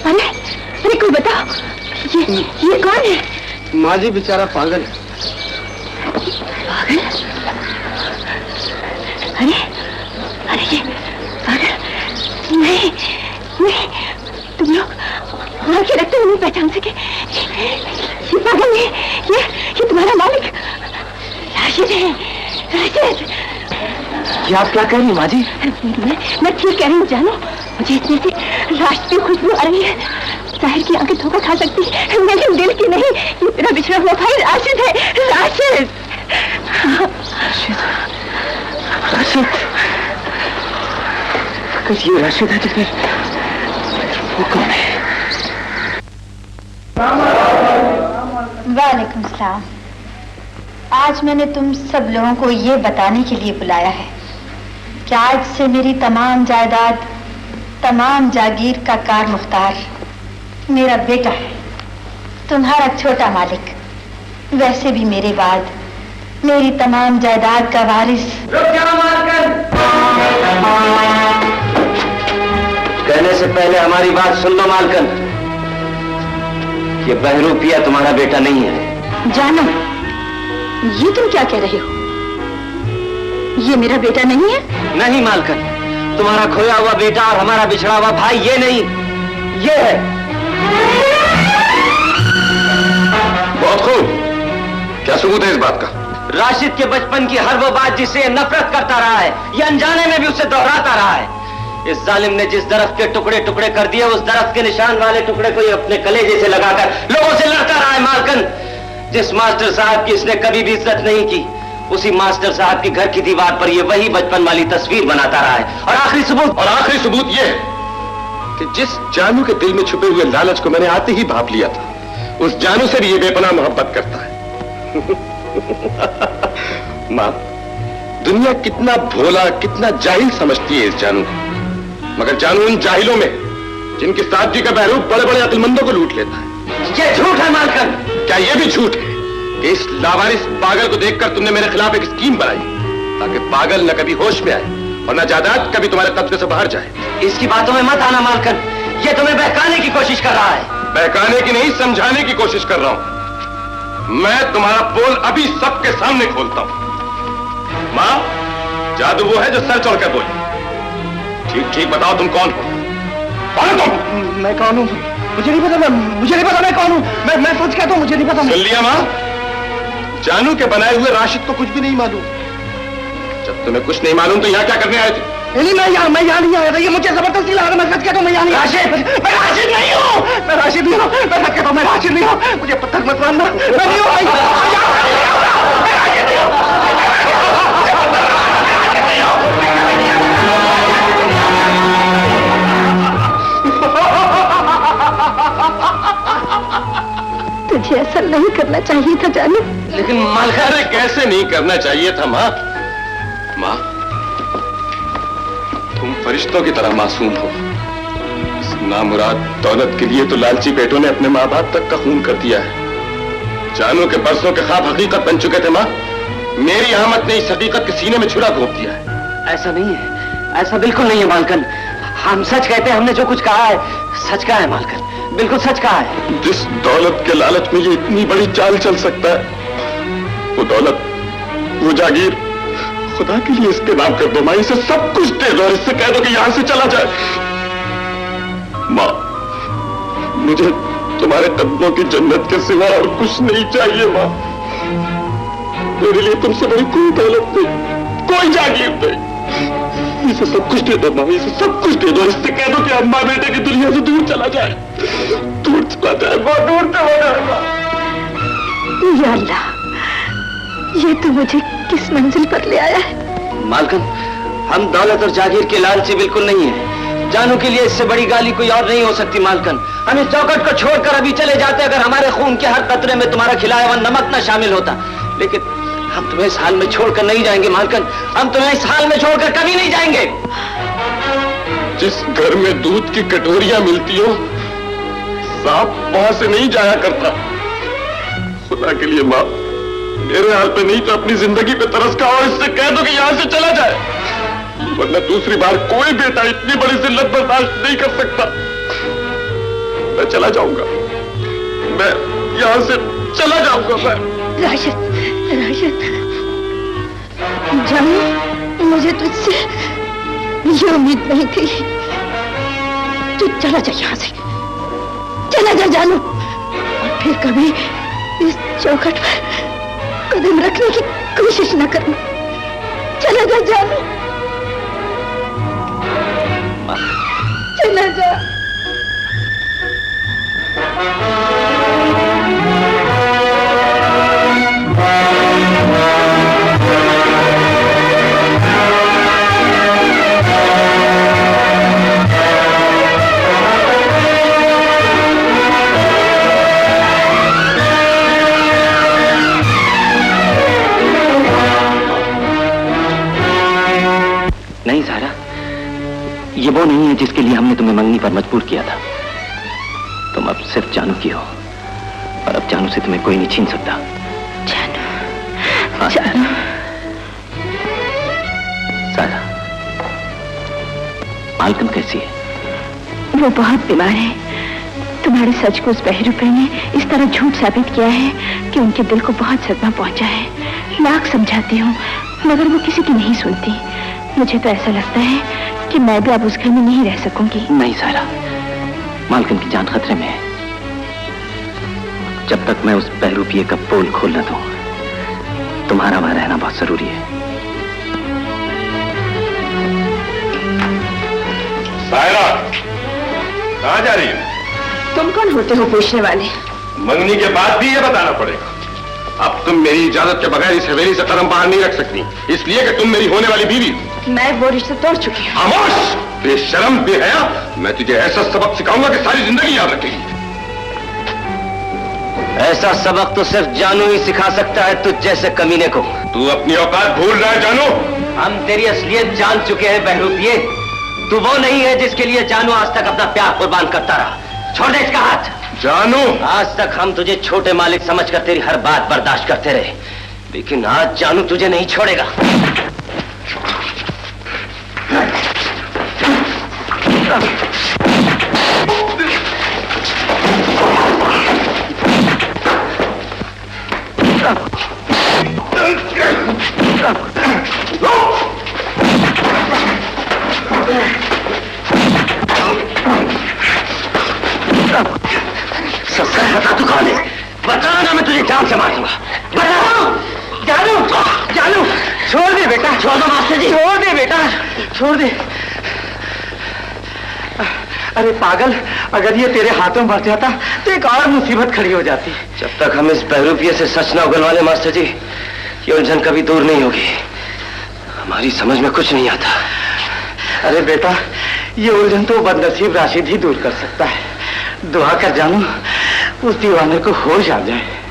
अरे अरे कोई बताओ, ये कौन है? माँ जी बेचारा पागल है। पागल? अरे अरे ये पागल नहीं नहीं, तुम लोग आंखें रखते हुए नहीं पहचान सके। ये पागल नहीं, ये तुम्हारा मालिक राशिद है। राशिद, ये आप क्या कह रही हैं माँ जी? मैं ठीक कह रही हूँ जानो, मुझे इसमें से राशिद की खुशबू आ रही है। जाहिर की आंखें धोखा खा सकती है, लेकिन दिल की नहीं। ये मेरा बिछड़ा हुआ भाई राशिद है। राशिद, राशिद, अगर ये राशिद है तो फिर वो कौन है? वालेकुम सलाम। आज मैंने तुम सब लोगों को ये बताने के लिए बुलाया है कि आज से मेरी तमाम जायदाद, तमाम जागीर का कार मुख्तार मेरा बेटा है, तुम्हारा छोटा मालिक। वैसे भी मेरे बाद मेरी तमाम जायदाद का वारिस। कहने से पहले हमारी बात सुन लो मालकन। ये बहरूपिया तुम्हारा बेटा नहीं है। जानो, ये तुम क्या कह रहे हो? ये मेरा बेटा नहीं है? नहीं मालकन, तुम्हारा खोया हुआ बेटा और हमारा बिछड़ा हुआ भाई ये नहीं, ये है। बहुत खूब, क्या सबूत है इस बात का? राशिद के बचपन की हर वो बात जिसे नफरत करता रहा है, ये अनजाने में भी उसे दोहराता रहा है। इस जालिम ने जिस दरख्त के टुकड़े टुकड़े कर दिए, उस दरख्त के निशान वाले टुकड़े को ये अपने कलेजे से लगाकर लोगों से लड़ता रहा है मालकन। जिस मास्टर साहब की इसने कभी भी इज्जत नहीं की, उसी मास्टर साहब के घर की दीवार पर ये वही बचपन वाली तस्वीर बनाता रहा है। और आखिरी सबूत ये है कि जिस जानू के दिल में छुपे हुए लालच को मैंने आते ही भाप लिया था, उस जानू से भी ये बेपनाह मोहब्बत करता है। माँ, दुनिया कितना भोला, कितना जाहिल समझती है इस जानू को, मगर जानू उन जाहिलों में जिनके सादगी का बहरूप बड़े बड़े अक्लमंदों को लूट लेता है। ये झूठ है मालकन। क्या ये भी झूठ है कि इस लावारिस पागल को देखकर तुमने मेरे खिलाफ एक स्कीम बनाई ताकि पागल न कभी होश में आए और न जायदाद कभी तुम्हारे कब्जे से बाहर जाए? इसकी बातों में मत आना मालकन, ये तुम्हें बहकाने की कोशिश कर रहा है। बहकाने की नहीं, समझाने की कोशिश कर रहा हूं। मैं तुम्हारा पोल अभी सबके सामने खोलता हूं। माँ, जादू वो है जो सर चढ़कर बोले। ठीक ठीक बताओ, तुम कौन हो? कौन हो तुम? मैं कौन हूँ? मुझे नहीं पता, मुझे नहीं पता मैं कौन हूँ। मैं सच कहता हूँ, मुझे नहीं पता। सुन लिया माँ, जानू के बनाए हुए राशिद को कुछ भी नहीं मालूम। जब तुम्हें कुछ नहीं मालूम तो यहाँ क्या करने आए थे? नहीं, मैं यहाँ नहीं आया था। ये मुझे जबरदस्ती लगा। मैं सच कहता हूँ, मैं यहाँ नहीं। राशिद, मैं राशिद नहीं हूँ। मैं राशिद नहीं हूँ। मैं सच कहता हूँ, मैं राशिद नहीं हूँ। मुझे पत्थर मत मारना। मैं नहीं हूँ। तुझे ऐसा नहीं करना चाहिए था जानू। लेकिन मालका, अरे कैसे नहीं करना चाहिए था माँ? माँ, तुम फरिश्तों की तरह मासूम हो। इस नामुराद दौलत के लिए तो लालची बेटों ने अपने माँ बाप तक का खून कर दिया है। जानू के बरसों के ख्वाब हकीकत बन चुके थे माँ। मेरी आमद ने इस हकीकत के सीने में छुरा घोंप दिया है। ऐसा नहीं है, ऐसा बिल्कुल नहीं है मालकन। हम सच कहते हैं, हमने जो कुछ कहा है सच कहा है मालकन, बिल्कुल सच कहा है। जिस दौलत के लालच में ये इतनी बड़ी चाल चल सकता है, वो दौलत, वो जागीर, खुदा के लिए इसके नाम कर दो माँ। इसे सब कुछ दे दो और इससे कह दो कि यहां से चला जाए। माँ, मुझे तुम्हारे कदमों की जन्नत के सिवा और कुछ नहीं चाहिए माँ। मेरे लिए तुमसे बड़ी कोई दौलत नहीं, कोई जागीर नहीं। इसे सब कुछ दे दो माँ, इसे सब कुछ दे दो। इससे कह दो कि अम्मा बेटे की दुनिया से दूर चला जाए, दूर चला जाए, बहुत दूर चला जाए माँ। या अल्लाह, ये तो मुझे किस मंजिल पर ले आया है। मालकन, हम दौलत और जागीर के लालची बिल्कुल नहीं है। जानू के लिए इससे बड़ी गाली कोई और नहीं हो सकती मालकन। हम इस चौखट को छोड़कर अभी चले जाते अगर हमारे खून के हर कतरे में तुम्हारा खिलाया हुआ नमक न शामिल होता। लेकिन हम तुम्हें इस हाल में छोड़कर नहीं जाएंगे मालकन, हम तुम्हें इस हाल में छोड़कर कभी नहीं जाएंगे। जिस घर में दूध की कटोरियां मिलती हो, सांप वहां से नहीं जाया करता। खुदा के लिए माँ, मेरे हाल पे नहीं तो अपनी जिंदगी पे तरस खाओ। इससे कह दो कि यहां से चला जाए, वरना दूसरी बार कोई बेटा इतनी बड़ी जिल्लत बर्दाश्त नहीं कर सकता। मैं चला जाऊंगा, मैं यहां से चला जाऊंगा। मैं राशिद, राशिद, जानू, मुझे तुझसे ये उम्मीद नहीं थी। तू चला जा यहाँ से, चला जा जानू, और फिर कभी इस चौखट पर कदम रखने की कोशिश न करना। चला जा जानू, चला जा। नहीं सारा, ये वो नहीं है जिसके लिए हमने तुम्हें मंगनी पर मजबूर किया था। तुम अब सिर्फ जानू की हो, और अब जानू से तुम्हें कोई नहीं छीन सकता। जानू, हाँ, जानू। सारा, मालकम कैसी है? वो बहुत बीमार है। तुम्हारे सच को उस बहरूपे ने इस तरह झूठ साबित किया है कि उनके दिल को बहुत सदमा पहुंचा है। लाख समझाती हूँ मगर वो किसी की नहीं सुनती। मुझे तो ऐसा लगता है कि मैं भी अब उस घर में नहीं रह सकूंगी। नहीं सारा, मालकम की जान खतरे में है। जब तक मैं उस बहरूपिये का पोल खोल न दूं, तुम्हारा वहां रहना बहुत जरूरी है। सायरा, कहाँ जा रही हो? तुम कौन होते हो पूछने वाले? मंगनी के बाद भी ये बताना पड़ेगा। अब तुम मेरी इजाजत के बगैर इस हवेली से कदम बाहर नहीं रख सकती, इसलिए कि तुम मेरी होने वाली बीवी हो। मैं वो रिश्ता तोड़ चुकी हूँ। खामोश, बेशरम, बेहया। मैं तुझे ऐसा सबक सिखाऊंगा कि सारी जिंदगी याद रखेगी। ऐसा सबक तो सिर्फ जानू ही सिखा सकता है तुझ जैसे कमीने को। तू अपनी औकात भूल रहा है जानू। हम तेरी असलियत जान चुके हैं बहरूपिये। तू वो नहीं है जिसके लिए जानू आज तक अपना प्यार कुर्बान करता रहा। छोड़ दे इसका हाथ। जानू, आज तक हम तुझे छोटे मालिक समझकर तेरी हर बात बर्दाश्त करते रहे, लेकिन आज जानू तुझे नहीं छोड़ेगा। बता तू कौन है? बता ना, मैं तुझे जान से मार दूंगा। बता। जानू, जानू, छोड़ दे बेटा। छोड़ दो मास्टर जी। छोड़ दे बेटा, छोड़ दे। अरे पागल, अगर ये तेरे हाथों मर जाता तो एक और मुसीबत खड़ी हो जाती। जब तक हम इस बहरूपिये से सच ना उगलवा लें मास्टर जी, ये उलझन कभी दूर नहीं होगी। हमारी समझ में कुछ नहीं आता। अरे बेटा, ये उलझन तो बदनसीब राशिद ही दूर कर सकता है। दुआ कर जानू, उस दीवाने को होश आ जाए।